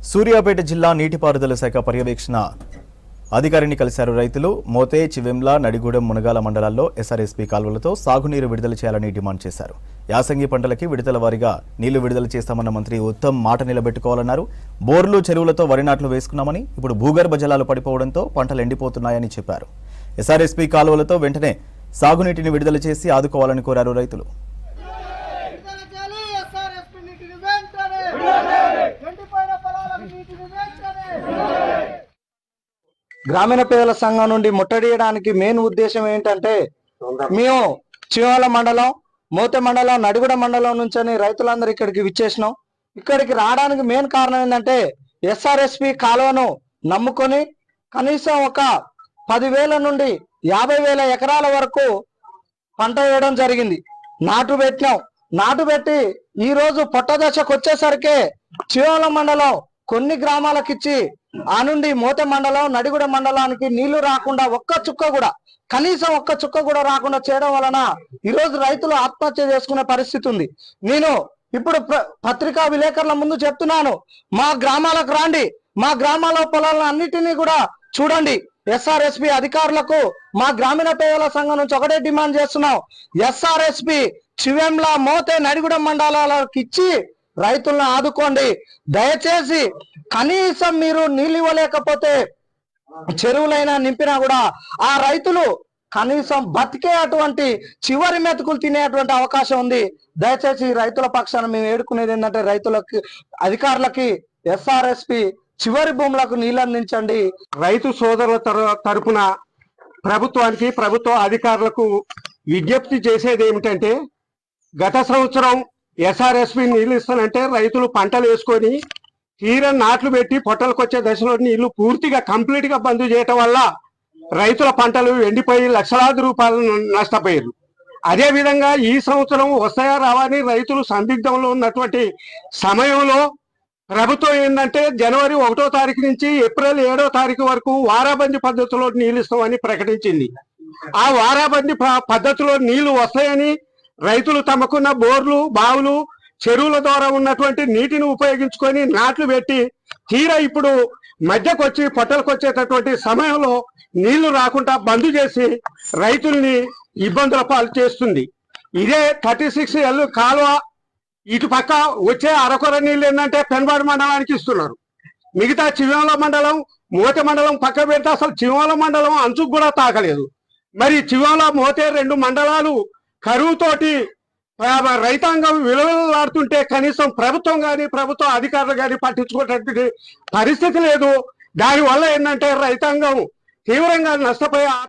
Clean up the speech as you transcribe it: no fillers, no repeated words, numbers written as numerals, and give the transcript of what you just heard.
సూర్యాపేట జిల్లా నీటిపారుదల శాఖ పర్యవేక్షణ అధికారిని కలిశారు రైతులు. మోతే, చివెంల, నడిగూడెం, మునగాల మండలాల్లో ఎస్ఆర్ఎస్పీ కాల్వలతో సాగునీరు విడుదల చేయాలని డిమాండ్ చేశారు. యాసంగి పంటలకి విడతల వారీగా నీళ్లు విడుదల చేస్తామన్న మంత్రి ఉత్తమ్ మాట నిలబెట్టుకోవాలన్నారు. బోర్లు, చెరువులతో వరి నాట్లు వేసుకున్నామని, ఇప్పుడు భూగర్భ జలాలు పడిపోవడంతో పంటలు ఎండిపోతున్నాయని చెప్పారు. ఎస్ఆర్ఎస్పీ కాలువలతో వెంటనే సాగునీటిని విడుదల చేసి ఆదుకోవాలని కోరారు రైతులు. గ్రామీణ పేదల సంఘం నుండి ముట్టడియడానికి మెయిన్ ఉద్దేశం ఏంటంటే, మేము చివల మండలం, మోతే మండలం, నడిగూడ మండలం నుంచి రైతులందరూ ఇక్కడికి విచ్చేసినాం. ఇక్కడికి రావడానికి మెయిన్ కారణం ఏంటంటే, ఎస్ఆర్ఎస్పి కాలువను నమ్ముకొని కనీసం ఒక 10,000 నుండి 50,000 ఎకరాల వరకు పంట వేయడం జరిగింది. నాటు పెట్టినాం. నాటు పెట్టి ఈ రోజు పొట్ట దశకు వచ్చేసరికి చివల మండలం కొన్ని గ్రామాలకిచ్చి ఆ నుండి మోతే మండలం, నడిగూడ మండలానికి నీళ్లు రాకుండా కనీసం ఒక్క చుక్క కూడా రాకుండా చేయడం వలన ఈరోజు రైతులు ఆత్మహత్య చేసుకునే పరిస్థితి ఉంది. నేను ఇప్పుడు పత్రికా విలేకరుల ముందు చెప్తున్నాను, మా గ్రామాలకు రండి, మా గ్రామాల పొలాలను అన్నిటినీ కూడా చూడండి. ఎస్ఆర్ఎస్పి అధికారులకు మా గ్రామీణ పేదల సంఘం నుంచి ఒకటే డిమాండ్ చేస్తున్నాం, ఎస్ఆర్ఎస్పి చివెంల, మోతే, నడిగూడ మండలాలకు ఇచ్చి రైతులను ఆదుకోండి. దయచేసి కనీసం మీరు నీళ్ళు ఇవ్వలేకపోతే చెరువులైనా నింపినా కూడా ఆ రైతులు కనీసం బతికే అటువంటి చివరి మెతుకులు తినేటువంటి అవకాశం ఉంది. దయచేసి రైతుల పక్షాన మేము వేడుకునేది ఏంటంటే, రైతులకి, అధికారులకి ఎస్ఆర్ఎస్పి చివరి భూములకు నీళ్ళు అందించండి. రైతు సోదరుల తరపున ప్రభుత్వానికి, ప్రభుత్వ అధికారులకు విజ్ఞప్తి చేసేది ఏమిటంటే, గత సంవత్సరం ఎస్ఆర్ఎస్పి నీళ్లు ఇస్తానంటే రైతులు పంటలు వేసుకొని తీర నాట్లు పెట్టి పొట్టలకు వచ్చే దశలో నీళ్లు పూర్తిగా కంప్లీట్ గా బంద్ చేయటం వల్ల రైతుల పంటలు ఎండిపోయి లక్షలాది రూపాయలు నష్టపోయారు. అదే విధంగా ఈ సంవత్సరం వస్తాయా రావని రైతులు సందిగ్ధంలో ఉన్నటువంటి సమయంలో ప్రభుత్వం ఏంటంటే, జనవరి 1వ తారీఖు నుంచి ఏప్రిల్ 7వ తారీఖు వరకు వారాబందీ పద్ధతిలో నీళ్లు ఇస్తామని ప్రకటించింది. ఆ వారాబందీ పద్ధతిలో నీళ్లు వస్తాయని రైతులు తమకున్న బోర్లు, బావులు, చెరువుల ద్వారా ఉన్నటువంటి నీటిని ఉపయోగించుకొని నాట్లు పెట్టి తీరా ఇప్పుడు మధ్యకు వచ్చి పొట్టలకు వచ్చేటటువంటి సమయంలో నీళ్లు రాకుండా బంద్ చేసి రైతుల్ని ఇబ్బందుల పాలు చేస్తుంది. ఇదే 36L కాలువ ఇటు పక్క వచ్చే అరకొర నీళ్ళు ఏంటంటే పెన్బాడు మండలానికి ఇస్తున్నారు. మిగతా చివల మండలం, మోతే మండలం పక్క పెడితే అసలు చివల మండలం అంచుకు కూడా తాకలేదు. మరి చివల, మోతే 2 మండలాలు కరువుతోటి రైతాంగం విలువలాడుతుంటే కనీసం ప్రభుత్వం కానీ, ప్రభుత్వ అధికారులు కానీ పట్టించుకునేటువంటి పరిస్థితి లేదు. దానివల్ల ఏంటంటే రైతాంగం తీవ్రంగా నష్టపోయే